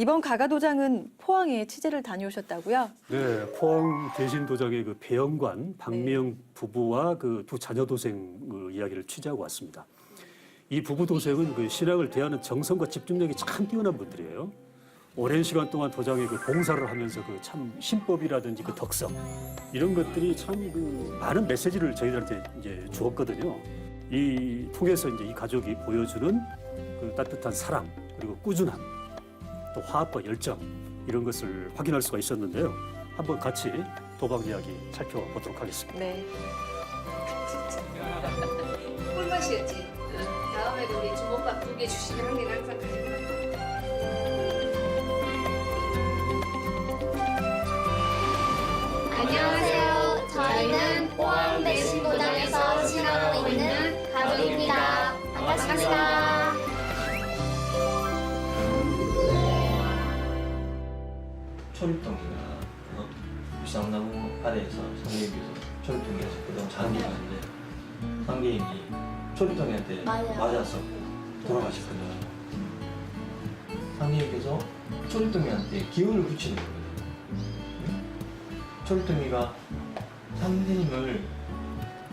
이번 가가도장은 포항에 취재를 다녀오셨다고요? 네, 포항 대신도장의 그 배영관, 박미영 부부와 그 두 자녀 도생 그 이야기를 취재하고 왔습니다. 이 부부 도생은 그 신앙을 대하는 정성과 집중력이 참 뛰어난 분들이에요. 오랜 시간 동안 도장에 그 봉사를 하면서 그 참 신법이라든지 그 덕성 이런 것들이 참 그 많은 메시지를 저희들한테 이제 주었거든요. 이 통해서 이제 이 가족이 보여주는 그 따뜻한 사랑 그리고 꾸준함 또 화합과 열정 이런 것을 확인할 수가 있었는데요. 한번 같이 도박 이야기 살펴보도록 하겠습니다. 네. 꿀맛이었지. 다음에도 우리 주먹밥 2개 주시면 한 개는 항상 가져가. 안녕하세요. 저희는 포항 대신도장에서 신하고 있는 가족입니다. 반갑습니다. 초립동이가 유상나무 아래에서 상계임께서 초립동에서 그동안 장기가 있는데 상계임이 초립동이한테 맞아서 돌아가셨거든요. 상계임께서 초립동이한테 기운을 붙이는 거거든요. 초립동이가 상계임을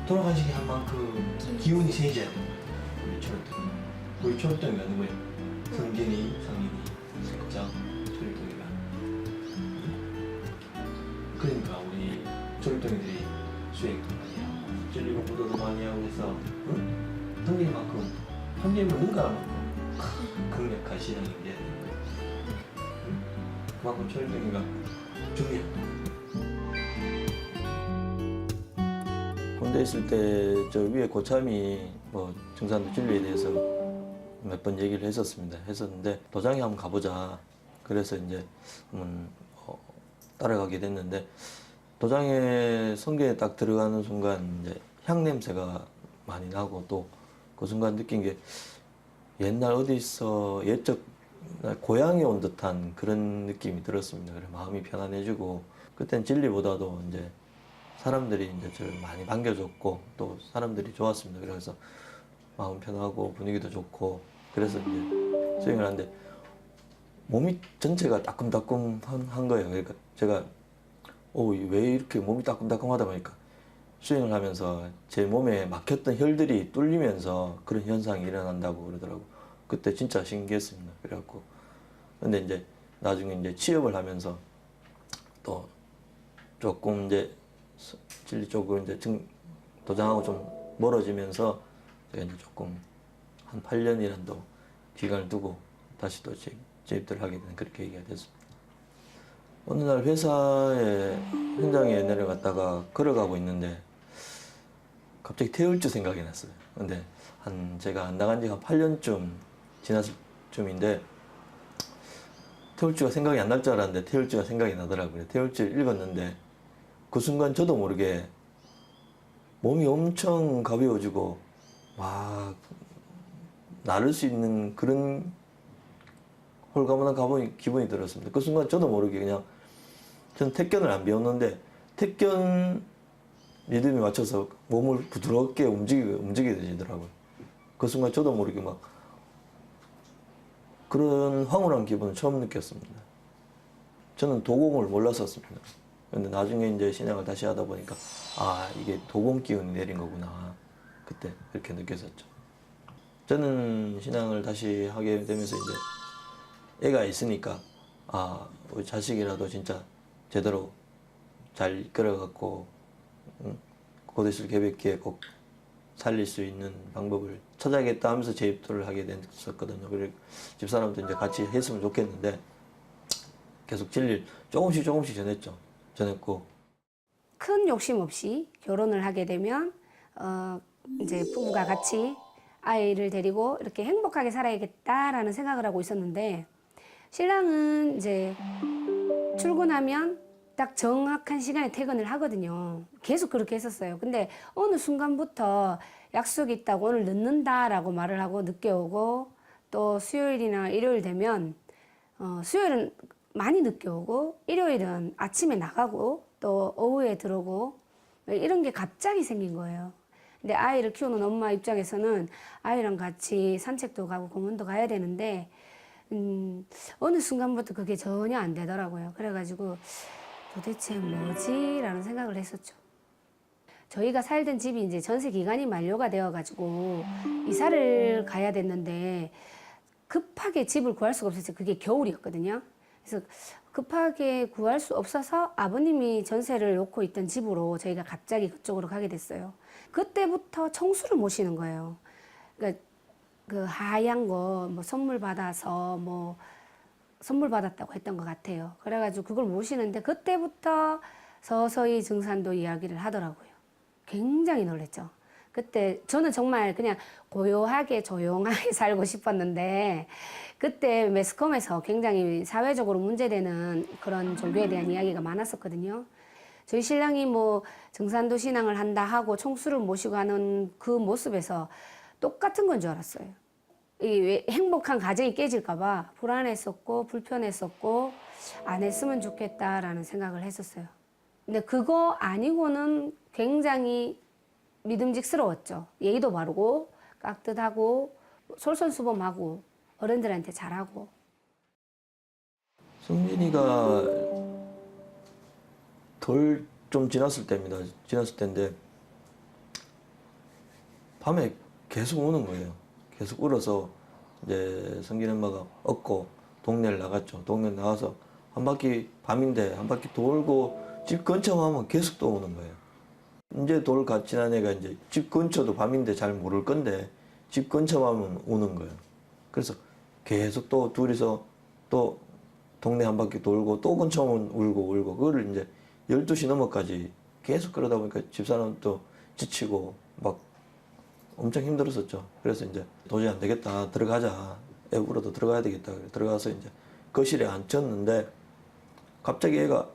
돌아가시게 한 만큼 기운이 세져야 돼요. 우리 초립동이. 우리 초립동이가 누구예요? 성gen이, 상gen이, 석장, 초립동이가. 그러니까 우리 초립동이들이 수행도 많이 하고 진리 공부도 많이 하고 해서 성경만큼 성경은 뭔가만큼 강력한 신앙이 돼야 되는 거예요. 그만큼 초립동이가 중요해요. 군대 있을 때 저 위에 고참이 뭐 증산도 진리에 대해서 몇 번 얘기를 했었는데 도장에 한번 가보자. 그래서 이제 따라가게 됐는데 도장에 성경에 딱 들어가는 순간 이제 향 냄새가 많이 나고 또 그 순간 느낀 게 옛날 어디서 옛적 고향에 온 듯한 그런 느낌이 들었습니다. 그래 마음이 편안해지고 그땐 진리보다도 이제 사람들이 이제 저를 많이 반겨줬고 또 사람들이 좋았습니다. 그래서 마음 편하고 분위기도 좋고 그래서 이제 수행을 하는데 몸이 전체가 따끔따끔한 거예요. 그러니까 제가 왜 이렇게 몸이 따끔따끔하다 보니까 수행을 하면서 제 몸에 막혔던 혈들이 뚫리면서 그런 현상이 일어난다고 그러더라고. 그때 진짜 신기했습니다. 그래갖고 근데 이제 나중에 이제 취업을 하면서 또 조금 이제 진리 쪽으로 이제 도장하고 좀 멀어지면서 제가 이제 조금 한 8년이라도 기간을 두고 다시 또 재입들을 하게 된 그렇게 얘기가 됐습니다. 어느 날 회사에 현장에 내려갔다가 걸어가고 있는데 갑자기 태울주 생각이 났어요. 근데 제가 안 나간 지가 8년쯤 지났을 쯤인데 태울주가 생각이 안 날 줄 알았는데 태울주가 생각이 나더라고요. 태울주를 읽었는데 그 순간 저도 모르게 몸이 엄청 가벼워지고 와 나를 수 있는 그런 홀가분한 기분이 들었습니다. 그 순간 저도 모르게 그냥 저는 택견을 안 배웠는데 택견 리듬에 맞춰서 몸을 부드럽게 움직이게 되더라고요. 그 순간 저도 모르게 막 그런 황홀한 기분을 처음 느꼈습니다. 저는 도공을 몰랐었습니다. 근데 나중에 이제 신앙을 다시 하다 보니까 이게 도공 기운이 내린 거구나. 그때 그렇게 느꼈었죠. 저는 신앙을 다시 하게 되면서 이제 애가 있으니까 우리 자식이라도 진짜 제대로 잘 이끌어갖고 고대술 개백기에 꼭 살릴 수 있는 방법을 찾아야겠다 하면서 재입도를 하게 됐었거든요. 그리고 집사람도 이제 같이 했으면 좋겠는데 계속 진리를 조금씩 전했고 큰 욕심 없이 결혼을 하게 되면 이제 부부가 같이 아이를 데리고 이렇게 행복하게 살아야겠다라는 생각을 하고 있었는데 신랑은 이제 출근하면 딱 정확한 시간에 퇴근을 하거든요. 계속 그렇게 했었어요. 근데 어느 순간부터 약속이 있다고 오늘 늦는다라고 말을 하고 늦게 오고 또 수요일이나 일요일 되면 수요일은 많이 늦게 오고 일요일은 아침에 나가고 또 오후에 들어오고 이런 게 갑자기 생긴 거예요. 근데 아이를 키우는 엄마 입장에서는 아이랑 같이 산책도 가고 공원도 가야 되는데 어느 순간부터 그게 전혀 안 되더라고요. 그래가지고 도대체 뭐지라는 생각을 했었죠. 저희가 살던 집이 이제 전세 기간이 만료가 되어가지고 이사를 가야 됐는데 급하게 집을 구할 수가 없었어요. 그게 겨울이었거든요. 그래서 급하게 구할 수 없어서 아버님이 전세를 놓고 있던 집으로 저희가 갑자기 그쪽으로 가게 됐어요. 그때부터 청수를 모시는 거예요. 그러니까 그 하얀 거 뭐 선물 받아서 뭐 선물 받았다고 했던 것 같아요. 그래가지고 그걸 모시는데 그때부터 서서히 증산도 이야기를 하더라고요. 굉장히 놀랐죠. 그때 저는 정말 그냥 고요하게 조용하게 살고 싶었는데 그때 매스컴에서 굉장히 사회적으로 문제되는 그런 종교에 대한 이야기가 많았었거든요. 저희 신랑이 뭐 증산도 신앙을 한다 하고 총수를 모시고 하는 그 모습에서 똑같은 건 줄 알았어요. 이 행복한 가정이 깨질까봐 불안했었고 불편했었고 안 했으면 좋겠다라는 생각을 했었어요. 근데 그거 아니고는 굉장히 믿음직스러웠죠. 예의도 바르고 깍듯하고 솔선수범하고 어른들한테 잘하고. 성진이가 덜 좀 지났을 때입니다. 지났을 때인데 밤에 계속 우는 거예요. 계속 울어서 이제 성진 엄마가 업고 동네를 나갔죠. 동네 나가서 한 바퀴 밤인데 한 바퀴 돌고 집 근처만 하면 계속 또 우는 거예요. 이제 돌 갓 지난 애가 이제 집 근처도 밤인데 잘 모를 건데 집 근처만 하면 우는 거예요. 그래서 계속 또 둘이서 또 동네 한 바퀴 돌고 또 근처 오면 울고 그거를 이제 12시 넘어까지 계속 그러다 보니까 집사람도 지치고 막 엄청 힘들었었죠. 그래서 이제 도저히 안 되겠다. 들어가자. 애 울어도 들어가야 되겠다. 들어가서 이제 거실에 앉혔는데 갑자기 애가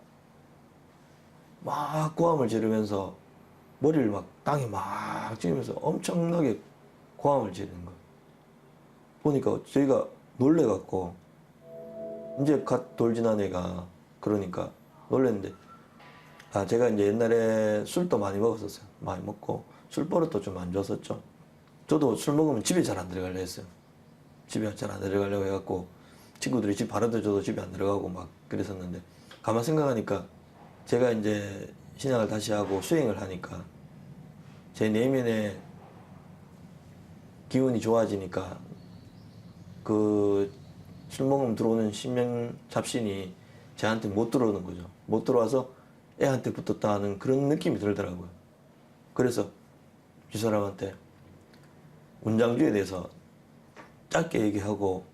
막 고함을 지르면서 머리를 막 땅에 막 찌면서 엄청나게 고함을 지르는 거예요. 보니까 저희가 놀래갖고 이제 갓 돌 지난 애가 그러니까 놀랬는데 제가 이제 옛날에 술도 많이 먹었었어요. 많이 먹고 술 버릇도 좀 안 좋았었죠. 저도 술 먹으면 집에 잘 안 들어가려 했어요. 집에 잘 안 들어가려고 해갖고 친구들이 집 바라도 집에 안 들어가고 막 그랬었는데 가만 생각하니까 제가 이제 신앙을 다시 하고 수행을 하니까 제 내면에 기운이 좋아지니까 그 술 먹으면 들어오는 신명 잡신이 저한테 못 들어오는 거죠. 못 들어와서 애한테 붙었다 하는 그런 느낌이 들더라고요. 그래서 이 사람한테 운장주에 대해서 짧게 얘기하고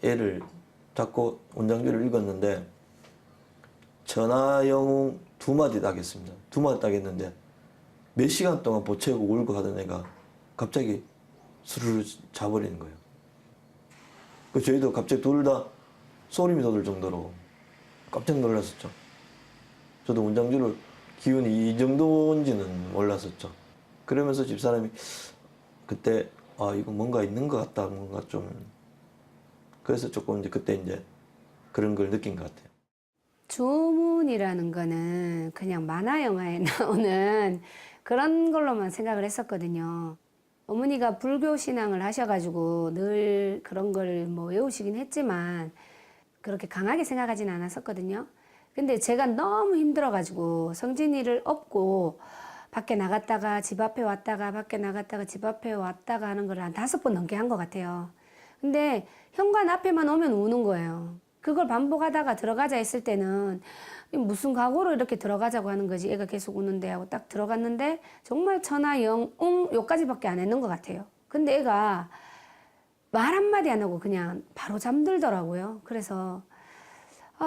애를 잡고 운장주를 읽었는데 천하영웅 2마디 따겠습니다. 2마디 따겠는데 몇 시간 동안 보채고 울고 하던 애가 갑자기 술을 자버리는 거예요. 그 저희도 갑자기 둘 다 소름이 돋을 정도로 깜짝 놀랐었죠. 저도 운장주를 기운이 이 정도인지는 몰랐었죠. 그러면서 집사람이 그때 이거 뭔가 있는 것 같다. 뭔가 좀 그래서 조금 이제 그때 이제 그런 걸 느낀 것 같아요. 주문이라는 거는 그냥 만화 영화에 나오는 그런 걸로만 생각을 했었거든요. 어머니가 불교 신앙을 하셔가지고 늘 그런 걸 뭐 외우시긴 했지만 그렇게 강하게 생각하진 않았었거든요. 근데 제가 너무 힘들어가지고 성진이를 업고 밖에 나갔다가 집 앞에 왔다가 밖에 나갔다가 집 앞에 왔다가 하는 걸 한 5번 넘게 한 것 같아요. 근데 현관 앞에만 오면 우는 거예요. 그걸 반복하다가 들어가자 했을 때는 무슨 각오로 이렇게 들어가자고 하는 거지. 애가 계속 우는데 하고 딱 들어갔는데 정말 천하영웅 요까지밖에 안 했는 것 같아요. 근데 애가 말 한마디 안 하고 그냥 바로 잠들더라고요. 그래서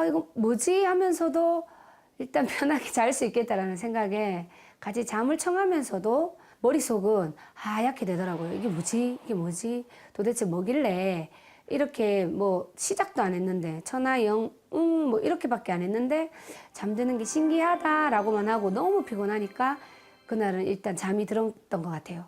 이거 뭐지 하면서도 일단 편하게 잘 수 있겠다라는 생각에 같이 잠을 청하면서도 머릿속은 하얗게 되더라고요. 이게 뭐지? 이게 뭐지? 도대체 뭐길래 이렇게 뭐 시작도 안 했는데 천하영웅 뭐 이렇게밖에 안 했는데 잠드는 게 신기하다라고만 하고 너무 피곤하니까 그날은 일단 잠이 들었던 것 같아요.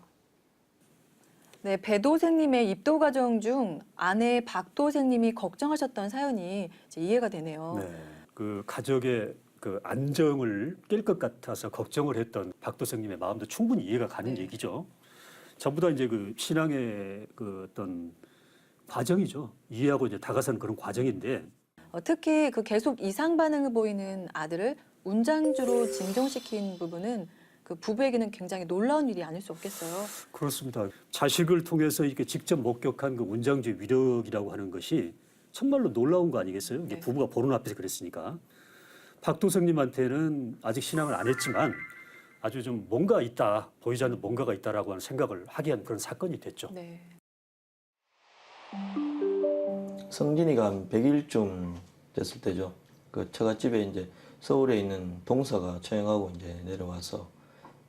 네, 배도생님의 입도 과정 중 아내 박도생님이 걱정하셨던 사연이 이제 이해가 되네요. 네, 그 가족의 그 안정을 깰 것 같아서 걱정을 했던 박도생님의 마음도 충분히 이해가 가는 얘기죠. 전부 다 이제 그 신앙의 그 어떤 과정이죠. 이해하고 이제 다가서는 그런 과정인데 특히 그 계속 이상 반응을 보이는 아들을 운장주로 진정시킨 부분은 그 부부에게는 굉장히 놀라운 일이 아닐 수 없겠어요. 그렇습니다. 자식을 통해서 이렇게 직접 목격한 그 운장주의 위력이라고 하는 것이 정말로 놀라운 거 아니겠어요? 이게 네. 부부가 보는 앞에서 그랬으니까. 박도성님한테는 아직 신앙을 안 했지만 아주 좀 뭔가 있다, 보이지 않는 뭔가가 있다라고 하는 생각을 하게 한 그런 사건이 됐죠. 네. 성진이가 한 100일쯤 됐을 때죠. 그 처갓집에 이제 서울에 있는 동서가 처형하고 이제 내려와서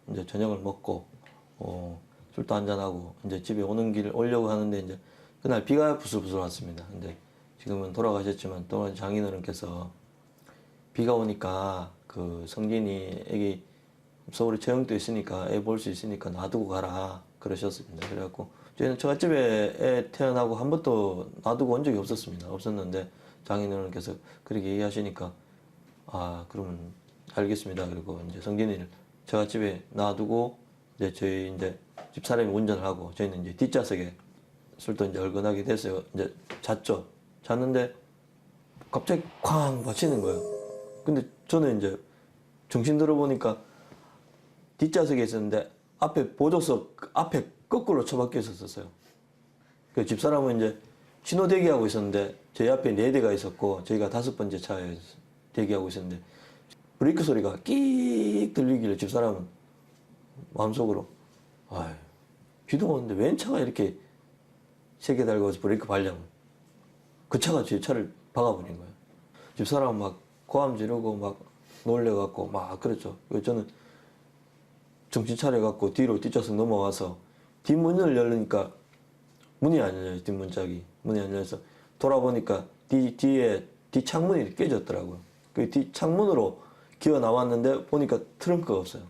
이제 저녁을 먹고 술도 한잔하고 이제 집에 오는 길 오려고 하는데 이제 그날 비가 부슬부슬 왔습니다. 근데 지금은 돌아가셨지만 또 장인어른께서 비가 오니까 그 성진이 애기 서울에 처형도 있으니까 애 볼 수 있으니까 놔두고 가라 그러셨습니다. 그래갖고 저희는 처갓집에 애 태어나고 한 번도 놔두고 온 적이 없었는데 장인어른께서 그렇게 얘기하시니까 아 그러면 알겠습니다. 그리고 이제 성진이를 처갓집에 놔두고 이제 저희 이제 집사람이 운전을 하고 저희는 이제 뒷좌석에 술도 이제 얼큰하게 됐어요. 이제 잤죠. 잤는데 갑자기 쾅 맞히는 거예요. 근데 저는 이제 정신 들어보니까 뒷좌석에 있었는데 앞에 보조석 앞에 거꾸로 처박혀 있었어요. 그 집사람은 이제 신호 대기하고 있었는데 저희 앞에 4대가 있었고 저희가 5번째 차에 대기하고 있었는데 브레이크 소리가 끽 들리길래 집사람은 마음속으로 아이 비도 오는데 웬 차가 이렇게 세게 달고 와서 브레이크 밟냐고 그 차가 제 차를 박아버린 거예요. 집사람은 막 고함 지르고 막 놀래갖고 막 그랬죠. 저는 정신 차려갖고 뒤로 뒷좌석 넘어와서 뒷문을 열으니까 문이 안 열려요. 뒷문짝이 문이 안 열려서 돌아보니까 뒤에 뒷창문이 깨졌더라고요. 그 뒷창문으로 기어 나왔는데 보니까 트렁크가 없어요.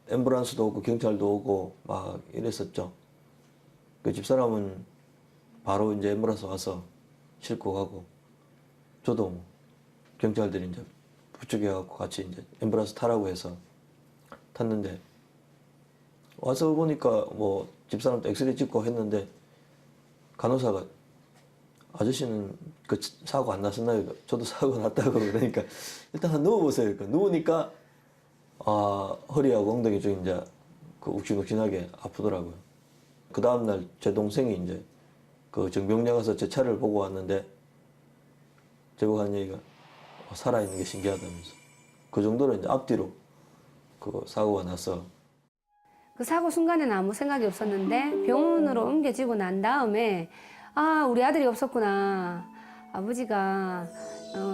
앰뷸런스도 오고 경찰도 오고 막 이랬었죠. 그 집사람은 바로 이제 앰뷸런스 와서 싣고 가고 저도 뭐 경찰들이 이제 부축해갖고 같이 이제 앰뷸런스 타라고 해서 탔는데 와서 보니까 뭐 집사람도 엑스레이 찍고 했는데 간호사가 아저씨는 그 사고 안 났었나요? 저도 사고 났다고 그러니까 일단 누워보세요. 그러니까 누우니까 허리하고 엉덩이 쪽이 이제 그 욱신욱신하게 아프더라고요. 그 다음날 제 동생이 이제 그 정병장 가서 제 차를 보고 왔는데 제보고 한 얘기가 살아있는 게 신기하다면서 그 정도로 이제 앞뒤로 그 사고가 나서 그 사고 순간에는 아무 생각이 없었는데 병원으로 옮겨지고 난 다음에 아 우리 아들이 없었구나. 아버지가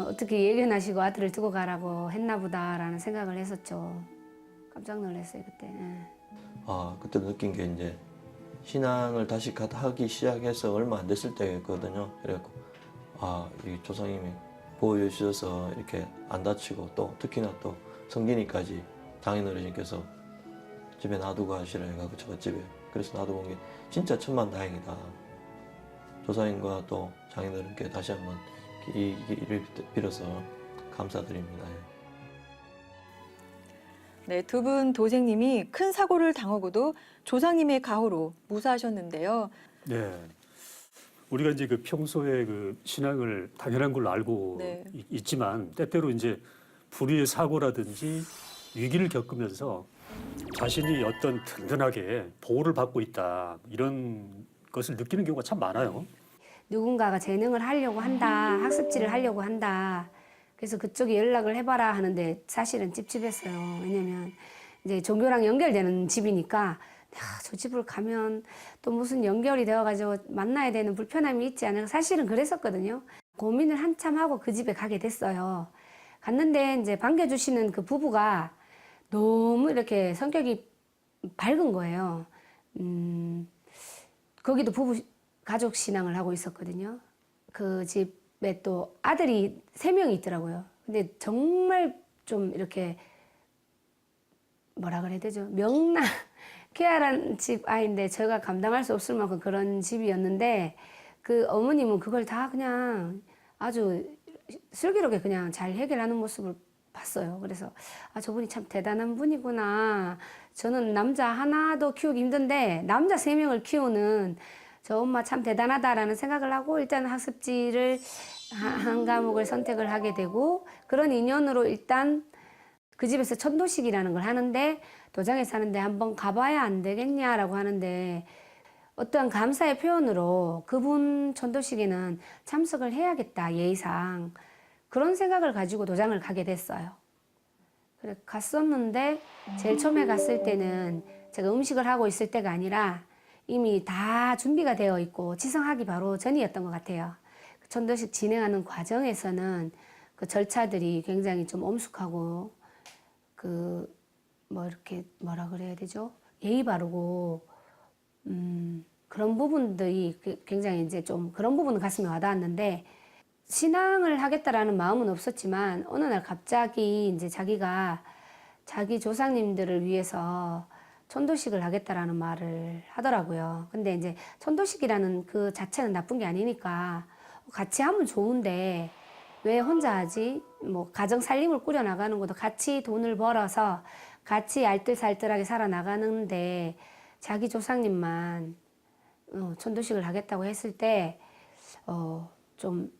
어떻게 예견하시고 아들을 두고 가라고 했나 보다라는 생각을 했었죠. 깜짝 놀랐어요 그때. 예. 그때 느낀 게 이제 신앙을 다시 하기 시작해서 얼마 안 됐을 때거든요. 그래갖고 이 조상님이 보호해 주셔서 이렇게 안 다치고 또 특히나 또 성진이까지 장인어르신께서 집에 놔두고 하시라 해가지고 제가 집에 그래서 놔두고 온 게 진짜 천만다행이다. 조상님과 또 장인어른께 다시 한번 이 길을 빌어서 감사드립니다. 네, 두 분 도생님이 큰 사고를 당하고도 조상님의 가호로 무사하셨는데요. 네. 우리가 이제 그 평소에 그 신앙을 당연한 걸로 알고 네. 있지만 때때로 이제 불의의 사고라든지 위기를 겪으면서 자신이 어떤 든든하게 보호를 받고 있다 이런 것을 느끼는 경우가 참 많아요. 누군가가 재능을 하려고 한다, 학습지를 하려고 한다. 그래서 그쪽에 연락을 해봐라 하는데 사실은 찝찝했어요. 왜냐면 이제 종교랑 연결되는 집이니까 저 집을 가면 또 무슨 연결이 되어가지고 만나야 되는 불편함이 있지 않을까. 사실은 그랬었거든요. 고민을 한참 하고 그 집에 가게 됐어요. 갔는데 이제 반겨주시는 그 부부가 너무 이렇게 성격이 밝은 거예요. 거기도 부부 가족 신앙을 하고 있었거든요. 그 집에 또 아들이 3명이 있더라고요. 근데 정말 좀 이렇게 뭐라 그래야 되죠? 쾌활한 집 아이인데 제가 감당할 수 없을 만큼 그런 집이었는데 그 어머님은 그걸 다 그냥 아주 슬기롭게 그냥 잘 해결하는 모습을 봤어요. 그래서 저분이 참 대단한 분이구나. 저는 남자 하나도 키우기 힘든데 남자 3명을 키우는 저 엄마 참 대단하다라는 생각을 하고 일단 학습지를 한 과목을 선택을 하게 되고 그런 인연으로 일단 그 집에서 천도식이라는 걸 하는데 도장에 사는데 한번 가봐야 안 되겠냐라고 하는데 어떠한 감사의 표현으로 그분 천도식에는 참석을 해야겠다 예의상 그런 생각을 가지고 도장을 가게 됐어요. 그래 갔었는데 제일 처음에 갔을 때는 제가 음식을 하고 있을 때가 아니라 이미 다 준비가 되어 있고 지성하기 바로 전이었던 것 같아요. 천도식 진행하는 과정에서는 그 절차들이 굉장히 좀 엄숙하고 그 뭐 이렇게 뭐라 그래야 되죠? 예의 바르고 그런 부분들이 굉장히 이제 좀 그런 부분은 가슴에 와닿았는데 신앙을 하겠다라는 마음은 없었지만 어느 날 갑자기 이제 자기가 자기 조상님들을 위해서 천도식을 하겠다라는 말을 하더라고요. 근데 이제 천도식이라는 그 자체는 나쁜 게 아니니까 같이 하면 좋은데 왜 혼자 하지? 뭐 가정 살림을 꾸려 나가는 것도 같이 돈을 벌어서 같이 알뜰살뜰하게 살아나가는데 자기 조상님만 천도식을 하겠다고 했을 때 좀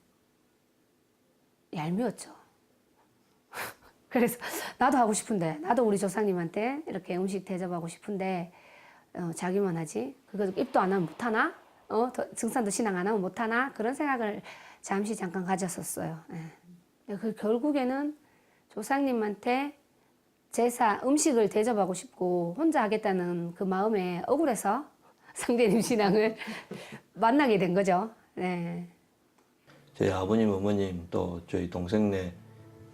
얄미웠죠. 그래서 나도 하고 싶은데 나도 우리 조상님한테 이렇게 음식 대접하고 싶은데 자기만 하지 그거 입도 안 하면 못하나? 증산도 신앙 안 하면 못하나? 그런 생각을 잠깐 가졌었어요. 예. 그 결국에는 조상님한테 제사 음식을 대접하고 싶고 혼자 하겠다는 그 마음에 억울해서 상대님 신앙을 만나게 된 거죠. 네. 저희 아버님, 어머님 또 저희 동생네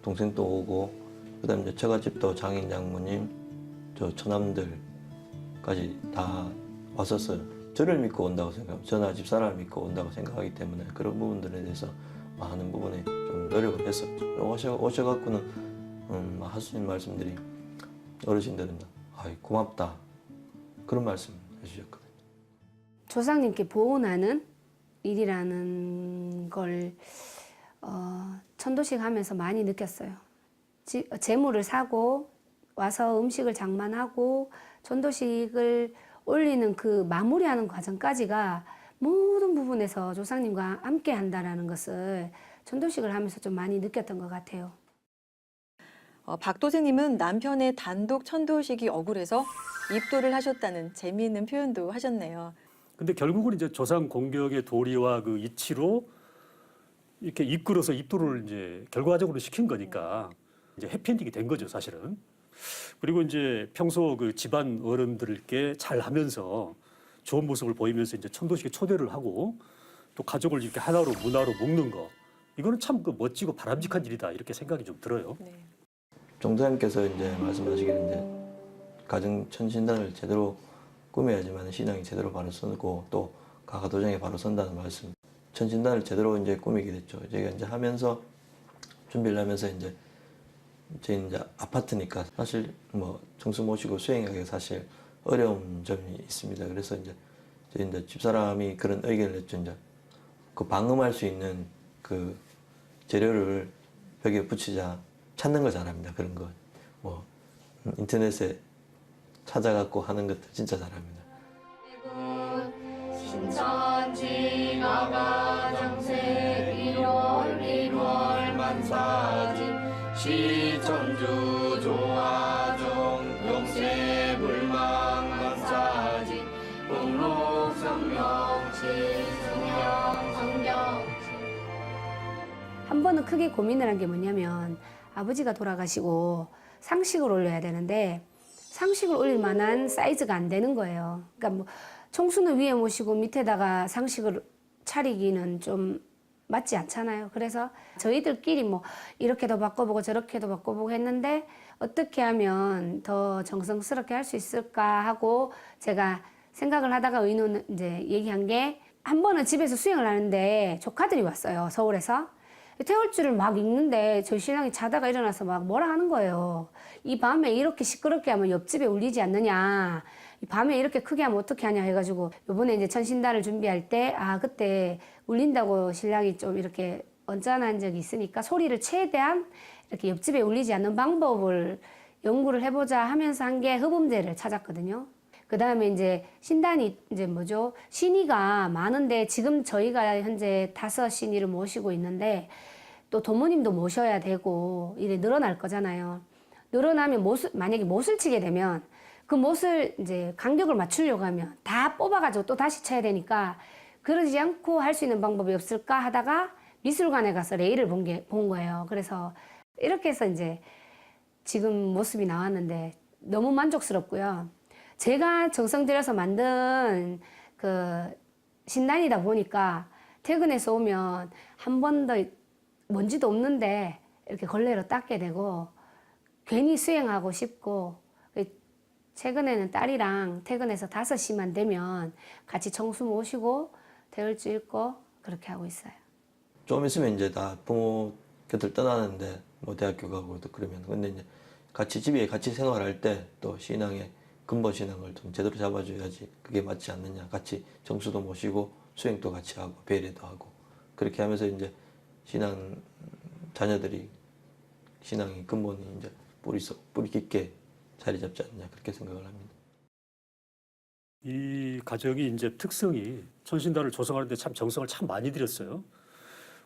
동생도 오고 그다음에 이제 처갓집도 장인 장모님 저 처남들까지 다 왔었어요. 저를 믿고 온다고 생각합니다. 저나 집사람을 믿고 온다고 생각하기 때문에 그런 부분들에 대해서 많은 부분에 좀 노력을 했었죠. 오셔갖고는 하시는 말씀들이 어르신들은 고맙다 그런 말씀 해주셨거든요. 조상님께 보온하는 일이라는 걸 천도식 하면서 많이 느꼈어요. 재물을 사고 와서 음식을 장만하고 천도식을 올리는 그 마무리하는 과정까지가 모든 부분에서 조상님과 함께 한다는 것을 천도식을 하면서 좀 많이 느꼈던 것 같아요. 박 도생님은 남편의 단독 천도식이 억울해서 입도를 하셨다는 재미있는 표현도 하셨네요. 근데 결국은 이제 조상 공격의 도리와 그 이치로 이렇게 이끌어서 입도를 이제 결과적으로 시킨 거니까 이제 해피엔딩이 된 거죠, 사실은. 그리고 이제 평소 그 집안 어른들께 잘 하면서 좋은 모습을 보이면서 이제 천도식에 초대를 하고 또 가족을 이렇게 하나로 문화로 묶는 거. 이거는 참 그 멋지고 바람직한 일이다 이렇게 생각이 좀 들어요. 네. 종사님께서 이제 말씀하시기를 이제 가정 천신단을 제대로 꾸며야지만 신앙이 제대로 바로 서고 또 가가도장에 바로 선다는 말씀. 천신단을 제대로 이제 꾸미게 됐죠. 제가 이제 하면서 준비를 하면서 이제 저희 이제 아파트니까 사실 뭐 청소 모시고 수행하기가 사실 어려운 점이 있습니다. 그래서 이제 저희 이제 집사람이 그런 의견을 냈죠. 이제 그 방음할 수 있는 그 재료를 벽에 붙이자. 찾는 거 잘합니다. 그런 거. 뭐 인터넷에 찾아갖고 하는 것도 진짜 잘합니다. 신천지 가가정색 1월 만사진 시천주 조화정 용세불망 만사진 목록성명 시승명 성경 한 번은 크게 고민을 한 게 뭐냐면 아버지가 돌아가시고 상식을 올려야 되는데 상식을 올릴 만한 사이즈가 안 되는 거예요. 그러니까 뭐 총수는 위에 모시고 밑에다가 상식을 차리기는 좀 맞지 않잖아요. 그래서 저희들끼리 뭐 이렇게도 바꿔보고 저렇게도 바꿔보고 했는데 어떻게 하면 더 정성스럽게 할 수 있을까 하고 제가 생각을 하다가 의논 이제 얘기한 게 한 번은 집에서 수행을 하는데 조카들이 왔어요. 서울에서. 태울줄을 막 읽는데 저희 신랑이 자다가 일어나서 막 뭐라 하는 거예요. 이 밤에 이렇게 시끄럽게 하면 옆집에 울리지 않느냐. 이 밤에 이렇게 크게 하면 어떻게 하냐 해가지고 요번에 이제 천신단을 준비할 때 그때 울린다고 신랑이 좀 이렇게 언짢은 적이 있으니까 소리를 최대한 이렇게 옆집에 울리지 않는 방법을 연구를 해보자 하면서 한 게 흡음재를 찾았거든요. 그 다음에 이제 신단이 이제 뭐죠? 신의가 많은데 지금 저희가 현재 5 신의를 모시고 있는데 또 도모님도 모셔야 되고 이래 늘어날 거잖아요. 늘어나면 만약에 못을 치게 되면 그 못을 이제 간격을 맞추려고 하면 다 뽑아가지고 또 다시 쳐야 되니까 그러지 않고 할 수 있는 방법이 없을까 하다가 미술관에 가서 레일을 본 거예요. 그래서 이렇게 해서 이제 지금 모습이 나왔는데 너무 만족스럽고요. 제가 정성 들여서 만든 그 신단이다 보니까 퇴근해서 오면 한 번도 먼지도 없는데 이렇게 걸레로 닦게 되고 괜히 수행하고 싶고 최근에는 딸이랑 퇴근해서 5시만 되면 같이 청수 모시고 대을주 읽고 그렇게 하고 있어요. 좀 있으면 이제 다 부모 곁을 떠나는데 뭐 대학교 가고 또 그러면 근데 이제 같이 집에 같이 생활할 때 또 신앙의 근본 신앙을 좀 제대로 잡아줘야지 그게 맞지 않느냐. 같이 정수도 모시고 수행도 같이 하고 배례도 하고 그렇게 하면서 이제 신앙 자녀들이 신앙의 근본이 이제 뿌리 깊게 자리 잡지 않느냐 그렇게 생각을 합니다. 이 가정이 이제 특성이 천신단을 조성하는데 참 정성을 참 많이 들였어요.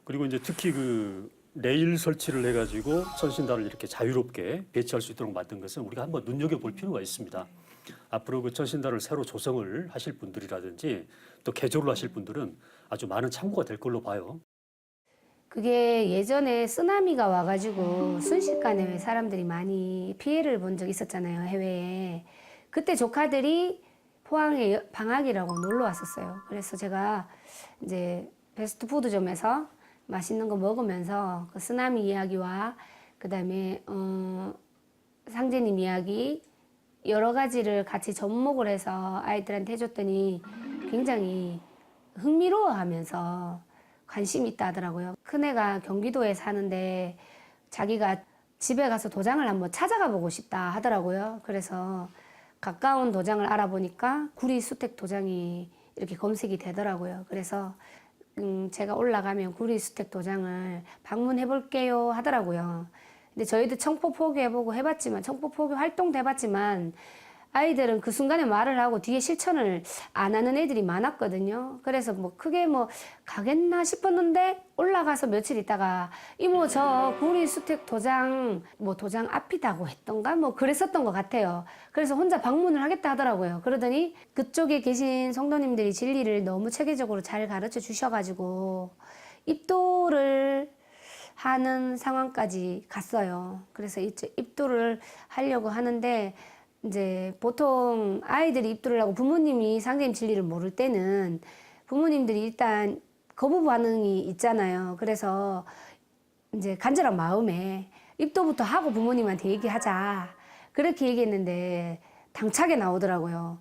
그리고 이제 특히 그 레일 설치를 해가지고 천신단을 이렇게 자유롭게 배치할 수 있도록 만든 것은 우리가 한번 눈여겨볼 필요가 있습니다. 앞으로 그 천신단을 새로 조성을 하실 분들이라든지 또 개조를 하실 분들은 아주 많은 참고가 될 걸로 봐요. 그게 예전에 쓰나미가 와가지고 순식간에 사람들이 많이 피해를 본 적이 있었잖아요, 해외에. 그때 조카들이 포항에 방학이라고 놀러 왔었어요. 그래서 제가 이제 패스트푸드점에서 맛있는 거 먹으면서 그 쓰나미 이야기와 그다음에 상제님 이야기 여러 가지를 같이 접목을 해서 아이들한테 해줬더니 굉장히 흥미로워하면서 관심이 있다 하더라고요. 큰애가 경기도에 사는데 자기가 집에 가서 도장을 한번 찾아가 보고 싶다 하더라고요. 그래서 가까운 도장을 알아보니까 구리수택 도장이 이렇게 검색이 되더라고요. 그래서 제가 올라가면 구리수택 도장을 방문해 볼게요 하더라고요. 근데 저희도 청포 포교해보고 해봤지만 청포 포교 활동도 해봤지만 아이들은 그 순간에 말을 하고 뒤에 실천을 안 하는 애들이 많았거든요. 그래서 뭐 크게 뭐 가겠나 싶었는데 올라가서 며칠 있다가 이모 저 구리수택 도장 뭐 도장 앞이다고 했던가 뭐 그랬었던 것 같아요. 그래서 혼자 방문을 하겠다 하더라고요. 그러더니 그쪽에 계신 성도님들이 진리를 너무 체계적으로 잘 가르쳐 주셔가지고 입도를 하는 상황까지 갔어요. 그래서 이제 입도를 하려고 하는데 이제 보통 아이들이 입도를 하고 부모님이 상대님 진리를 모를 때는 부모님들이 일단 거부 반응이 있잖아요. 그래서 이제 간절한 마음에 입도부터 하고 부모님한테 얘기하자. 그렇게 얘기했는데 당차게 나오더라고요.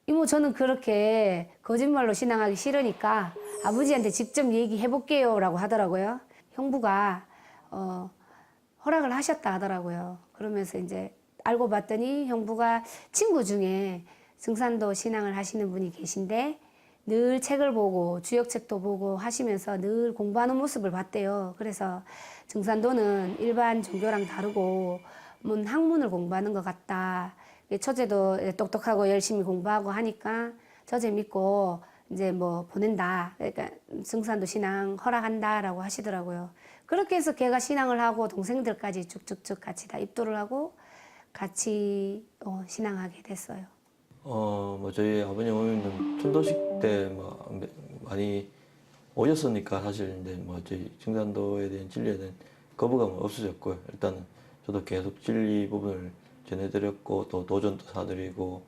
이모 저는 그렇게 거짓말로 신앙하기 싫으니까 아버지한테 직접 얘기해 볼게요 라고 하더라고요. 형부가 허락을 하셨다 하더라고요. 그러면서 이제 알고 봤더니 형부가 친구 중에 증산도 신앙을 하시는 분이 계신데 늘 책을 보고 주역책도 보고 하시면서 늘 공부하는 모습을 봤대요. 그래서 증산도는 일반 종교랑 다르고 학문을 공부하는 것 같다. 처제도 똑똑하고 열심히 공부하고 하니까 처제 믿고 이제 뭐 보낸다. 그러니까 증산도 신앙 허락한다라고 하시더라고요. 그렇게 해서 걔가 신앙을 하고 동생들까지 쭉쭉쭉 같이 다 입도를 하고 같이 신앙하게 됐어요. 뭐 저희 아버님 어머님은 춘도식 때 뭐 많이 오셨으니까 사실 근데 뭐 저희 증산도에 대한 진리에 대한 거부감은 없어졌고요. 일단은 저도 계속 진리 부분을 전해드렸고 또 도전도 사드리고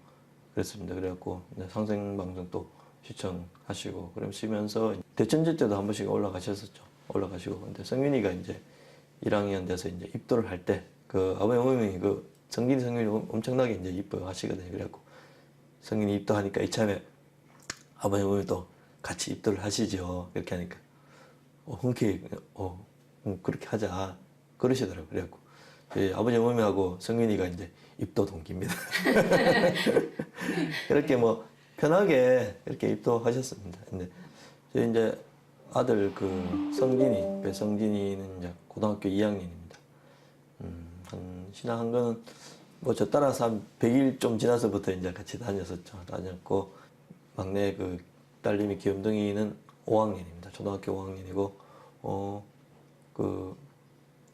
그랬습니다. 그래갖고 상생 방송 또 시청하시고 그러시면서 대천절 때도 한 번씩 올라가셨었죠. 올라가시고 근데 성윤이가 이제 1학년 돼서 이제 입도를 할 때 그 아버님 어머님이 그 성균이 엄청나게 이제 이뻐하시거든요. 그래갖고 성균이 입도하니까 이참에 아버님 어머니도 같이 입도를 하시죠. 그렇게 하니까 흔쾌히 그렇게 하자 그러시더라고요. 그래갖고 저희 아버지 어머니하고 성균이가 이제 입도 동기입니다. 이렇게 뭐 편하게 이렇게 입도하셨습니다. 근데 저희 이제 아들 그 성진이 배성진이는 이제 고등학교 2학년입니다. 한 신앙한 거는 뭐 저 따라서 한 100일 좀 지나서부터 이제 같이 다녔었죠. 다녔고 막내 그 딸님이 귀염둥이는 5학년입니다. 초등학교 5학년이고 그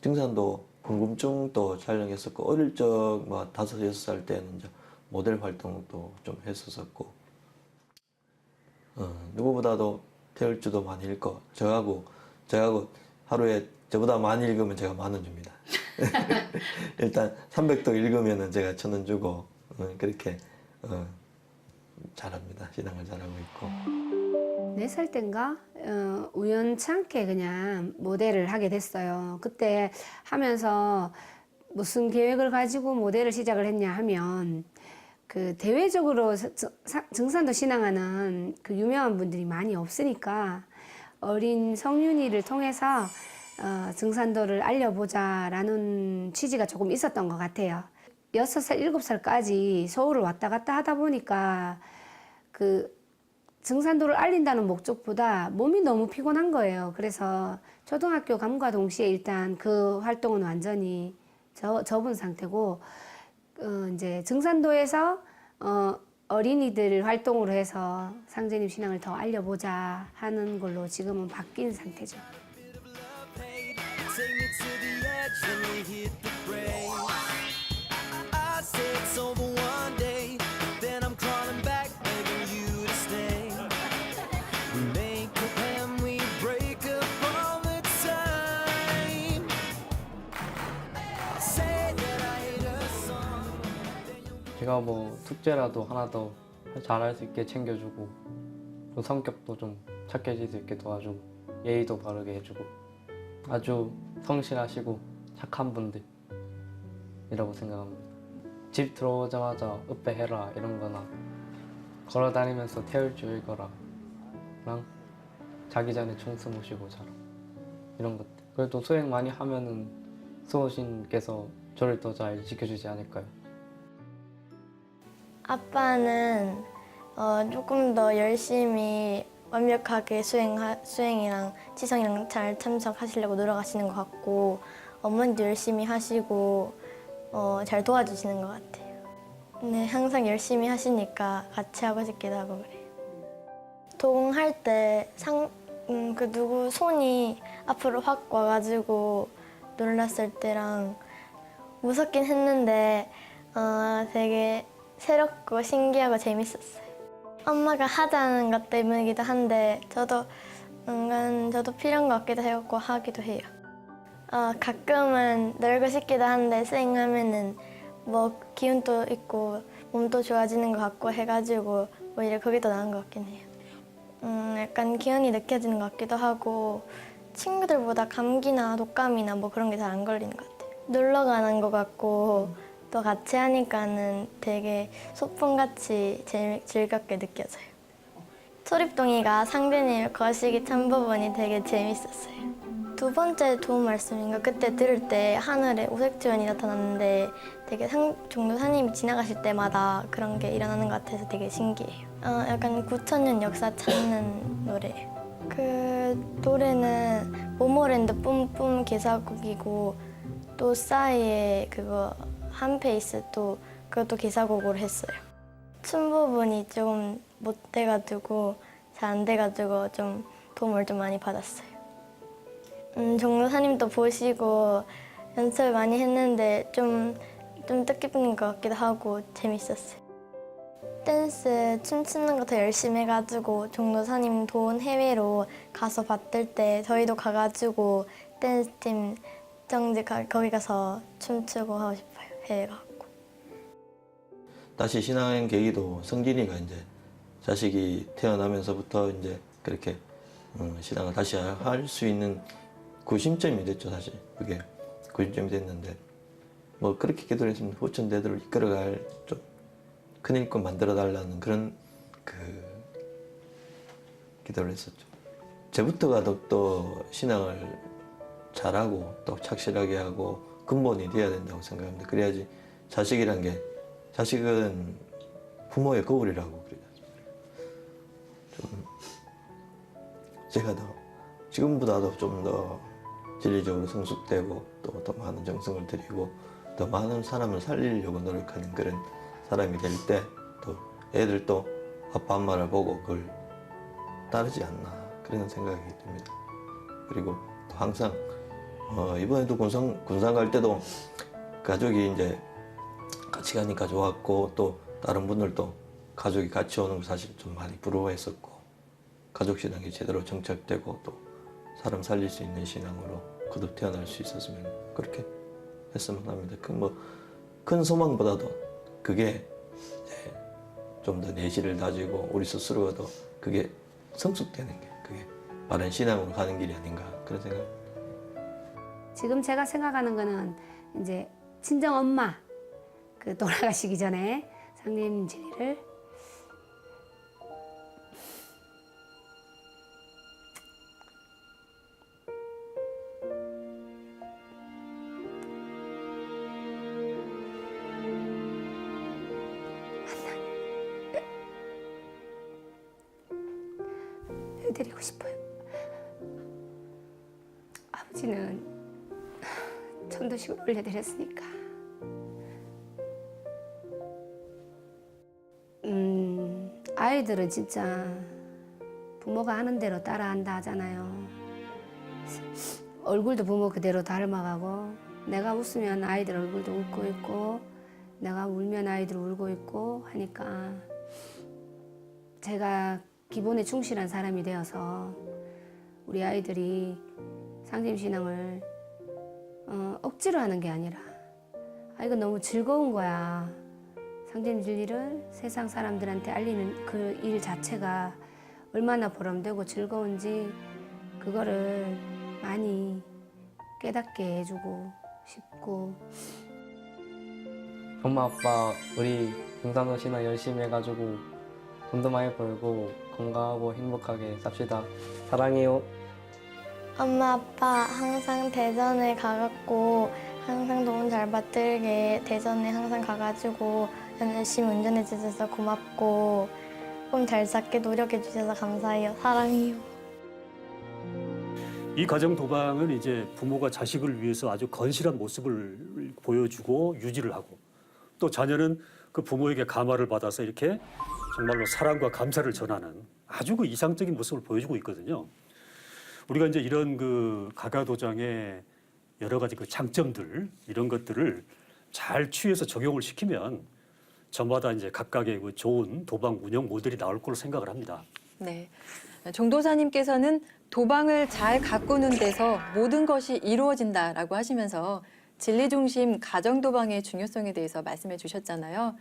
증산도 궁금증도 촬영했었고 어릴 적 뭐 5, 6살 때는 이제 모델 활동도 좀 했었었고 누구보다도 태울주도 많이 읽고 저하고 하루에 저보다 많이 읽으면 제가 10,000원 줍니다. 일단 300도 읽으면은 제가 1,000원 주고 그렇게 잘합니다. 신앙을 잘하고 있고. 4살 땐가 우연찮게 그냥 모델을 하게 됐어요. 그때 하면서 무슨 계획을 가지고 모델을 시작을 했냐 하면 그 대외적으로 증산도 신앙하는 그 유명한 분들이 많이 없으니까 어린 성윤이를 통해서 증산도를 알려보자라는 취지가 조금 있었던 것 같아요. 6살, 7살까지 서울을 왔다 갔다 하다 보니까 그 증산도를 알린다는 목적보다 몸이 너무 피곤한 거예요. 그래서 초등학교 감과 동시에 일단 그 활동은 완전히 접은 상태고 이제 증산도에서 어린이들 활동으로 해서 상제님 신앙을 더 알려보자 하는 걸로 지금은 바뀐 상태죠. Take me to the edge, then we hit the brake. I say it's over one day, then I'm crawling back, begging you to stay. We make up and we break up all the time. Say that I hate a song. 제가 뭐 숙제라도 하나 더 잘할 수 있게 챙겨주고 또 성격도 좀 착해질 수 있게 도와주고 예의도 바르게 해주고 아주 성실하시고 착한 분들이라고 생각합니다. 집 들어오자마자 으빼해라 이런 거나 걸어다니면서 태울주 읽어라 랑 자기 전에 충수 모시고 자라 이런 것들. 그래도 수행 많이 하면은 수호신께서 저를 더 잘 지켜주지 않을까요? 아빠는 조금 더 열심히 완벽하게 수행이랑 지성이랑 잘 참석하시려고 노력하시는 것 같고 어머니도 열심히 하시고 잘 도와주시는 것 같아요. 네, 항상 열심히 하시니까 같이 하고 싶기도 하고 그래요. 도공할 때 그 누구 손이 앞으로 확 와가지고 놀랐을 때랑 무섭긴 했는데 되게 새롭고 신기하고 재밌었어요. 엄마가 하자는 것 때문이기도 한데 저도 필요한 것 같기도 해갖고 하기도 해요. 가끔은 놀고 싶기도 한데 수행하면은 뭐 기운도 있고 몸도 좋아지는 것 같고 해가지고 오히려 그게 더 나은 것 같긴 해요. 약간 기운이 느껴지는 것 같기도 하고 친구들보다 감기나 독감이나 뭐 그런 게 잘 안 걸리는 것 같아요. 놀러 가는 것 같고 또 같이 하니까는 되게 소풍같이 즐겁게 느껴져요. 초립동이가 상대님 거시기 참부분이 되게 재밌었어요. 2번째 도움 말씀인가 그때 들을 때 하늘에 오색지원이 나타났는데 되게 종도사님이 지나가실 때마다 그런 게 일어나는 것 같아서 되게 신기해요. 약간 9,000년 역사 찾는 노래예요. 그 노래는 모모랜드 뿜뿜 개사곡이고 또 싸이의 그거 한 페이스 또 그것도 기사곡으로 했어요. 춤 부분이 좀 못 돼가지고 잘 안 돼가지고 좀 도움을 좀 많이 받았어요. 종로사님도 보시고 연습을 많이 했는데 좀 뜻깊은 것 같기도 하고 재밌었어요. 댄스 춤추는 거 더 열심히 해가지고 종로사님 도운 해외로 가서 받들 때 저희도 가가지고 댄스팀 거기 가서 춤추고 하고 싶어요. 해외 가고. 다시 신앙 계기도 성진이가 이제 자식이 태어나면서부터 이제 그렇게 신앙을 다시 할 수 있는 구심점이 됐죠. 사실 그게 구심점이 됐는데 뭐 그렇게 기도를 했으면 후천대들을 이끌어갈 좀 큰 일꾼 만들어 달라는 그런 그 기도를 했었죠. 저부터가 또 신앙을 잘하고 또 착실하게 하고 근본이 돼야 된다고 생각합니다. 그래야지 자식이란 게 자식은 부모의 거울이라고 그래요. 좀 제가 더 지금보다도 좀 더 진리적으로 성숙되고 또 더 많은 정성을 들이고 더 많은 사람을 살리려고 노력하는 그런 사람이 될 때 또 애들도 아빠 엄마를 보고 그걸 따르지 않나 그런 생각이 듭니다. 그리고 또 항상 이번에도 군산 갈 때도 가족이 이제 같이 가니까 좋았고 또 다른 분들도 가족이 같이 오는 거 사실 좀 많이 부러워했었고 가족 신앙이 제대로 정착되고 또 사람 살릴 수 있는 신앙으로 거듭 태어날 수 있었으면 그렇게 했으면 합니다. 큰 소망보다도 그게 좀 더 내실을 다지고 우리 스스로가도 그게 성숙되는 게 그게 바른 신앙으로 가는 길이 아닌가 그런 생각. 지금 제가 생각하는 거는 이제 친정 엄마 그 돌아가시기 전에 상님 진리를 해드리고 싶어요. 아버지는 전도식을 올려드렸으니까 아이들은 진짜 부모가 하는 대로 따라한다 하잖아요. 얼굴도 부모 그대로 닮아가고 내가 웃으면 아이들 얼굴도 웃고 있고 내가 울면 아이들 울고 있고 하니까 제가 기본에 충실한 사람이 되어서 우리 아이들이 상심신앙을 억지로 하는 게 아니라 이거 너무 즐거운 거야. 상심진리를 세상 사람들한테 알리는 그 일 자체가 얼마나 보람되고 즐거운지 그거를 많이 깨닫게 해주고 싶고 엄마 아빠 우리 등산도 신앙 열심히 해가지고 돈도 많이 벌고 건강하고 행복하게 삽시다. 사랑해요. 엄마 아빠 항상 대전에 가갖고 항상 도움 잘 받들게 대전에 항상 가가지고 열심히 운전해 주셔서 고맙고 꿈 잘 찾게 노력해 주셔서 감사해요. 사랑해요. 이 가정 도방은 이제 부모가 자식을 위해서 아주 건실한 모습을 보여주고 유지를 하고 또 자녀는 그 부모에게 감화를 받아서 이렇게 정말로 사랑과 감사를 전하는 아주 그 이상적인 모습을 보여주고 있거든요. 우리가 이제 이런 그 가가도장의 여러 가지 그 장점들 이런 것들을 잘 취해서 적용을 시키면 저마다 이제 각각의 그 좋은 도방 운영 모델이 나올 걸로 생각을 합니다. 네. 종도사님께서는 도방을 잘 가꾸는 데서 모든 것이 이루어진다라고 하시면서 진리 중심 가정 도방의 중요성에 대해서 말씀해 주셨잖아요.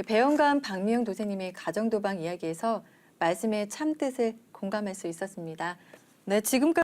배영감 박미영 도사님의 가정 도방 이야기에서 말씀의 참 뜻을 공감할 수 있었습니다. 네, 지금까지